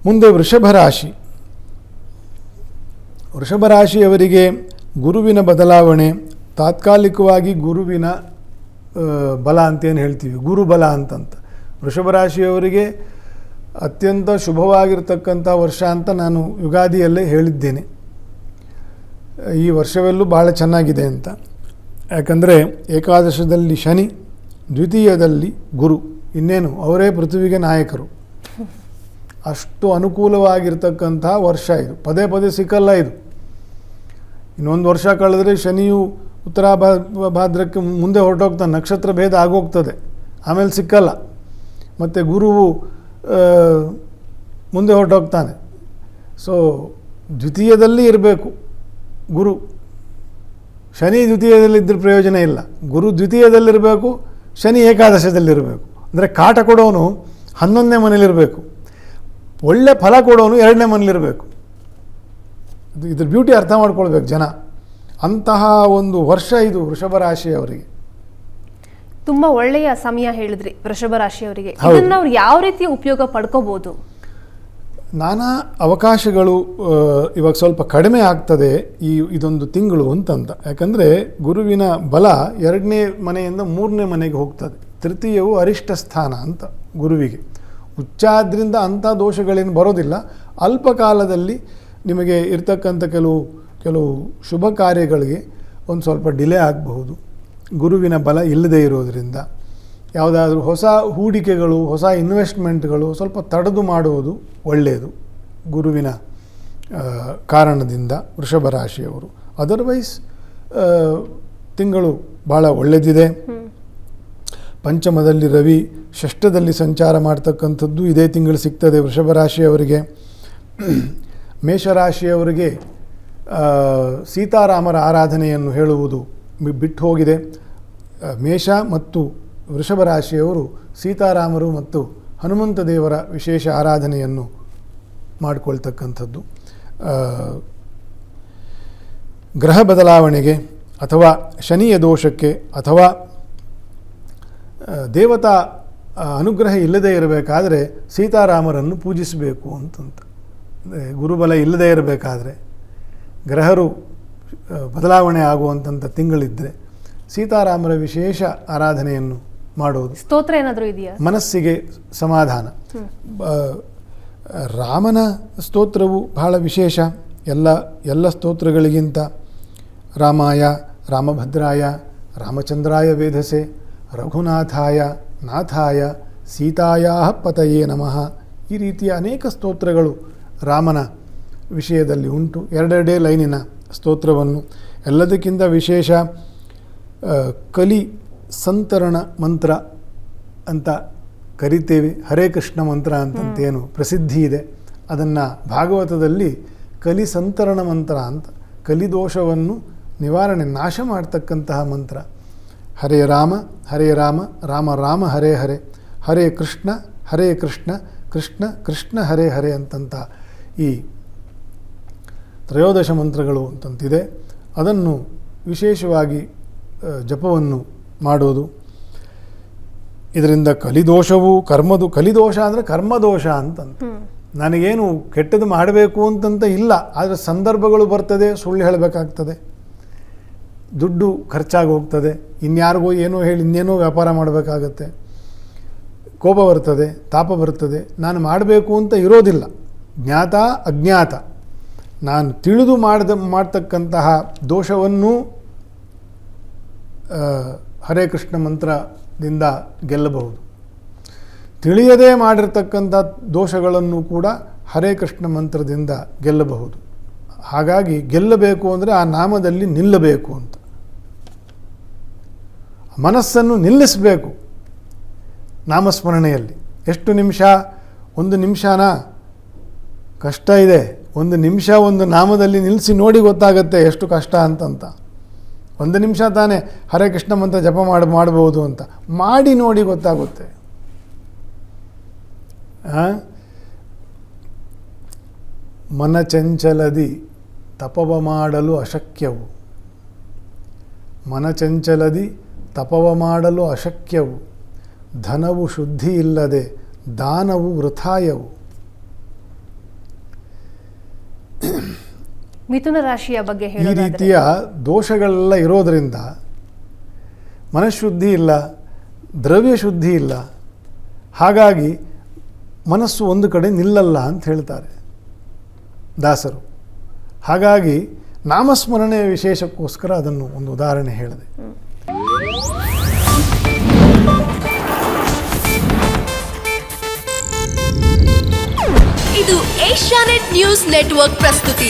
ಮುಂದೆ ವೃಷಭ ರಾಶಿ. ವೃಷಭ ರಾಶಿಯವರಿಗೆ ಗುರುವಿನ ಬದಲಾವಣೆ, ತಾತ್ಕಾಲಿಕವಾಗಿ ಗುರುವಿನ ಬಲ ಅಂತೇನು ಹೇಳ್ತೀವಿ, ಗುರುಬಲ ಅಂತಂತ. ವೃಷಭ ರಾಶಿಯವರಿಗೆ ಅತ್ಯಂತ ಶುಭವಾಗಿರ್ತಕ್ಕಂಥ ವರ್ಷ ಅಂತ ನಾನು ಯುಗಾದಿಯಲ್ಲೇ ಹೇಳಿದ್ದೇನೆ. ಈ ವರ್ಷವೆಲ್ಲೂ ಭಾಳ ಚೆನ್ನಾಗಿದೆ ಅಂತ. ಯಾಕಂದರೆ ಏಕಾದಶದಲ್ಲಿ ಶನಿ, ದ್ವಿತೀಯದಲ್ಲಿ ಗುರು, ಇನ್ನೇನು ಅವರೇ ಪೃಥ್ವಿಗೆ ನಾಯಕರು. ಅಷ್ಟು ಅನುಕೂಲವಾಗಿರ್ತಕ್ಕಂಥ ವರ್ಷ ಇದು. ಪದೇ ಪದೇ ಸಿಕ್ಕಲ್ಲ ಇದು. ಇನ್ನೊಂದು ವರ್ಷ ಕಳೆದರೆ ಶನಿಯು ಉತ್ತರ ಭಾದ್ರಕ್ಕೆ ಮುಂದೆ ಹೊರಟೋಗ್ತಾನೆ, ನಕ್ಷತ್ರ ಭೇದ ಆಗೋಗ್ತದೆ, ಆಮೇಲೆ ಸಿಕ್ಕಲ್ಲ. ಮತ್ತು ಗುರುವು ಮುಂದೆ ಹೊರಟೋಗ್ತಾನೆ. ಸೊ ದ್ವಿತೀಯದಲ್ಲಿ ಇರಬೇಕು ಗುರು. ಶನಿ ದ್ವಿತೀಯದಲ್ಲಿದ್ದರೆ ಪ್ರಯೋಜನ ಇಲ್ಲ. ಗುರು ದ್ವಿತೀಯದಲ್ಲಿರಬೇಕು, ಶನಿ ಏಕಾದಶದಲ್ಲಿರಬೇಕು. ಅಂದರೆ ಕಾಟ ಕೊಡೋನು 11ನೇ ಮನೇಲಿರಬೇಕು, ಒಳ್ಳೆ ಫಲ ಕೊಡೋನು 2ನೇ ಮನೇಲಿರಬೇಕು. ಇದ್ರ ಬ್ಯೂಟಿ ಅರ್ಥ ಮಾಡ್ಕೊಳ್ಬೇಕು ಜನ. ಅಂತಹ ಒಂದು ವರ್ಷ ಇದು ವೃಷಭ ರಾಶಿಯವರಿಗೆ. ತುಂಬ ಒಳ್ಳೆಯ ಸಮಯ ಹೇಳಿದ್ರಿ ವೃಷಭ ರಾಶಿಯವರಿಗೆ. ಇದನ್ನ ಅವ್ರು ಯಾವ ರೀತಿ ಉಪಯೋಗ ಪಡ್ಕೋಬಹುದು? ನಾನಾ ಅವಕಾಶಗಳು ಇವಾಗ ಸ್ವಲ್ಪ ಕಡಿಮೆ ಆಗ್ತದೆ ಇದೊಂದು ತಿಂಗಳು ಅಂತಂತ. ಯಾಕಂದರೆ ಗುರುವಿನ ಬಲ 2ನೇ ಮನೆಯಿಂದ 3ನೇ ಮನೆಗೆ ಹೋಗ್ತದೆ. ತೃತೀಯವು ಅರಿಷ್ಟ ಸ್ಥಾನ ಅಂತ ಗುರುವಿಗೆ. ಉಚ್ಚಾದ್ರಿಂದ ಅಂಥ ದೋಷಗಳೇನು ಬರೋದಿಲ್ಲ. ಅಲ್ಪ ಕಾಲದಲ್ಲಿ ನಿಮಗೆ ಇರ್ತಕ್ಕಂಥ ಕೆಲವು ಶುಭ ಕಾರ್ಯಗಳಿಗೆ ಒಂದು ಸ್ವಲ್ಪ ಡಿಲೇ ಆಗಬಹುದು ಗುರುವಿನ ಬಲ ಇಲ್ಲದೇ ಇರೋದರಿಂದ. ಯಾವುದಾದ್ರೂ ಹೊಸ ಹೂಡಿಕೆಗಳು, ಹೊಸ ಇನ್ವೆಸ್ಟ್ಮೆಂಟ್ಗಳು ಸ್ವಲ್ಪ ತಡೆದು ಮಾಡುವುದು ಒಳ್ಳೆಯದು ಗುರುವಿನ ಕಾರಣದಿಂದ ವೃಷಭ ರಾಶಿಯವರು. ಅದರ್ವೈಸ್ ತಿಂಗಳು ಭಾಳ ಒಳ್ಳೆಯದಿದೆ. ಪಂಚಮದಲ್ಲಿ ರವಿ, ಷಷ್ಠದಲ್ಲಿ ಸಂಚಾರ ಮಾಡ್ತಕ್ಕಂಥದ್ದು ಇದೇ ತಿಂಗಳು ಸಿಗ್ತದೆ ವೃಷಭ ರಾಶಿಯವರಿಗೆ. ಮೇಷರಾಶಿಯವರಿಗೆ ಸೀತಾರಾಮರ ಆರಾಧನೆಯನ್ನು ಹೇಳುವುದು ಬಿಟ್ಟು ಹೋಗಿದೆ. ಮೇಷ ಮತ್ತು ವೃಷಭ ರಾಶಿಯವರು ಸೀತಾರಾಮರು ಮತ್ತು ಹನುಮಂತ ದೇವರ ವಿಶೇಷ ಆರಾಧನೆಯನ್ನು ಮಾಡಿಕೊಳ್ತಕ್ಕಂಥದ್ದು. ಗ್ರಹ ಬದಲಾವಣೆಗೆ ಅಥವಾ ಶನಿಯ ದೋಷಕ್ಕೆ ಅಥವಾ ದೇವತಾ ಅನುಗ್ರಹ ಇಲ್ಲದೇ ಇರಬೇಕಾದರೆ ಸೀತಾರಾಮರನ್ನು ಪೂಜಿಸಬೇಕು ಅಂತಂತ. ಗುರುಬಲ ಇಲ್ಲದೇ ಇರಬೇಕಾದ್ರೆ, ಗ್ರಹರು ಬದಲಾವಣೆ ಆಗುವಂಥ ತಿಂಗಳಿದ್ದರೆ ಸೀತಾರಾಮರ ವಿಶೇಷ ಆರಾಧನೆಯನ್ನು ಮಾಡೋದು. ಸ್ತೋತ್ರ ಏನಾದರೂ ಇದೆಯಾ? ಮನಸ್ಸಿಗೆ ಸಮಾಧಾನ. ರಾಮನ ಸ್ತೋತ್ರವು ಬಹಳ ವಿಶೇಷ. ಎಲ್ಲ ಸ್ತೋತ್ರಗಳಿಗಿಂತ ರಾಮಾಯ, ರಾಮಭದ್ರಾಯ, ರಾಮಚಂದ್ರಾಯ ವೇಧಸೆ, ರಘುನಾಥಾಯ, ನಾಥಾಯ, ಸೀತಾಯಾ ಪತಯೇ ನಮಃ, ಈ ರೀತಿಯ ಅನೇಕ ಸ್ತೋತ್ರಗಳು ರಾಮನ ವಿಷಯದಲ್ಲಿ ಉಂಟು. 2 ಲೈನಿನ ಸ್ತೋತ್ರವನ್ನು. ಎಲ್ಲದಕ್ಕಿಂತ ವಿಶೇಷ ಕಲಿ ಸಂತರಣ ಮಂತ್ರ ಅಂತ ಕರಿತೇವೆ. ಹರೇ ಕೃಷ್ಣ ಮಂತ್ರ ಅಂತಂತೇನು ಪ್ರಸಿದ್ಧಿ ಇದೆ. ಅದನ್ನು ಭಾಗವತದಲ್ಲಿ ಕಲಿ ಸಂತರಣ ಮಂತ್ರ ಅಂತ, ಕಲಿದೋಷವನ್ನು ನಿವಾರಣೆ ನಾಶ ಮಾಡ್ತಕ್ಕಂತಹ ಮಂತ್ರ. ಹರೇ ರಾಮ ಹರೇ ರಾಮ, ರಾಮ ರಾಮ ಹರೇ ಹರೇ, ಹರೇ ಕೃಷ್ಣ ಹರೇ ಕೃಷ್ಣ, ಕೃಷ್ಣ ಕೃಷ್ಣ ಹರೇ ಹರೇ ಅಂತಂತ ಈ 13 ಮಂತ್ರಗಳು ಅಂತಂತಿದೆ. ಅದನ್ನು ವಿಶೇಷವಾಗಿ ಜಪವನ್ನು ಮಾಡೋದು. ಇದರಿಂದ ಕಲಿದೋಷವು ಕಲಿದೋಷ ಅಂದರೆ ಕರ್ಮದೋಷ ಅಂತಂತ. ನನಗೇನು ಕೆಟ್ಟದ್ದು ಮಾಡಬೇಕು ಅಂತಂತ ಇಲ್ಲ, ಆದರೆ ಸಂದರ್ಭಗಳು ಬರ್ತದೆ, ಸುಳ್ಳು ಹೇಳಬೇಕಾಗ್ತದೆ, ದುಡ್ಡು ಖರ್ಚಾಗಿ ಹೋಗ್ತದೆ, ಇನ್ಯಾರಿಗೋ ಏನೋ ಹೇಳಿ ಇನ್ನೇನೋ ವ್ಯಾಪಾರ ಮಾಡಬೇಕಾಗತ್ತೆ, ಕೋಪ ಬರ್ತದೆ, ತಾಪ ಬರ್ತದೆ. ನಾನು ಮಾಡಬೇಕು ಅಂತ ಇರೋದಿಲ್ಲ. ಜ್ಞಾತ ಅಜ್ಞಾತ, ನಾನು ತಿಳಿದು ಮಾಡ್ತಕ್ಕಂತಹ ದೋಷವನ್ನು ಹರೇ ಕೃಷ್ಣ ಮಂತ್ರದಿಂದ ಗೆಲ್ಲಬಹುದು. ತಿಳಿಯದೇ ಮಾಡಿರ್ತಕ್ಕಂಥ ದೋಷಗಳನ್ನು ಕೂಡ ಹರೇ ಕೃಷ್ಣ ಮಂತ್ರದಿಂದ ಗೆಲ್ಲಬಹುದು. ಹಾಗಾಗಿ ಗೆಲ್ಲಬೇಕು ಅಂದರೆ ಆ ನಾಮದಲ್ಲಿ ನಿಲ್ಲಬೇಕು ಅಂತ, ಮನಸ್ಸನ್ನು ನಿಲ್ಲಿಸಬೇಕು ನಾಮಸ್ಮರಣೆಯಲ್ಲಿ. ಎಷ್ಟು ನಿಮಿಷ? 1 ನಿಮಿಷನ ಕಷ್ಟ ಇದೆ. 1 ನಿಮಿಷ ಒಂದು ನಾಮದಲ್ಲಿ ನಿಲ್ಲಿಸಿ ನೋಡಿ ಗೊತ್ತಾಗುತ್ತೆ ಎಷ್ಟು ಕಷ್ಟ ಅಂತಂತ. 1 ನಿಮಿಷ ತಾನೇ ಹರೇ ಕೃಷ್ಣ ಮಂತ್ರ ಜಪ ಮಾಡ್ಬೋದು ಅಂತ ಮಾಡಿ ನೋಡಿ ಗೊತ್ತಾಗುತ್ತೆ. ಮನಚಂಚಲದಿ ತಪವ ಮಾಡಲು ಅಶಕ್ಯವು, ಮನಚಂಚಲದಿ ತಪವ ಮಾಡಲು ಅಶಕ್ಯವು, ಧನವು ಶುದ್ಧಿ ಇಲ್ಲದೆ ದಾನವು ವೃಥಾಯವು. ಮಿಥುನ ರಾಶಿಯ ಬಗ್ಗೆ ಈ ಹೇಳೋದಾದ್ರೆ ರೀತಿಯ ದೋಷಗಳೆಲ್ಲ ಇರೋದರಿಂದ ಮನಃಶುದ್ಧಿ ಇಲ್ಲ, ದ್ರವ್ಯ ಶುದ್ಧಿ ಇಲ್ಲ, ಹಾಗಾಗಿ ಮನಸ್ಸು ಒಂದು ಕಡೆ ನಿಲ್ಲಲ್ಲ ಅಂತ ಹೇಳ್ತಾರೆ ದಾಸರು. ಹಾಗಾಗಿ ನಾಮಸ್ಮರಣೆಯ ವಿಶೇಷಕ್ಕೋಸ್ಕರ ಅದನ್ನು ಒಂದು ಉದಾಹರಣೆ ಹೇಳಿದೆ. ಇದು ಏಷ್ಯಾನೆಟ್ ನ್ಯೂಸ್ ನೆಟ್ವರ್ಕ್ ಪ್ರಸ್ತುತಿ.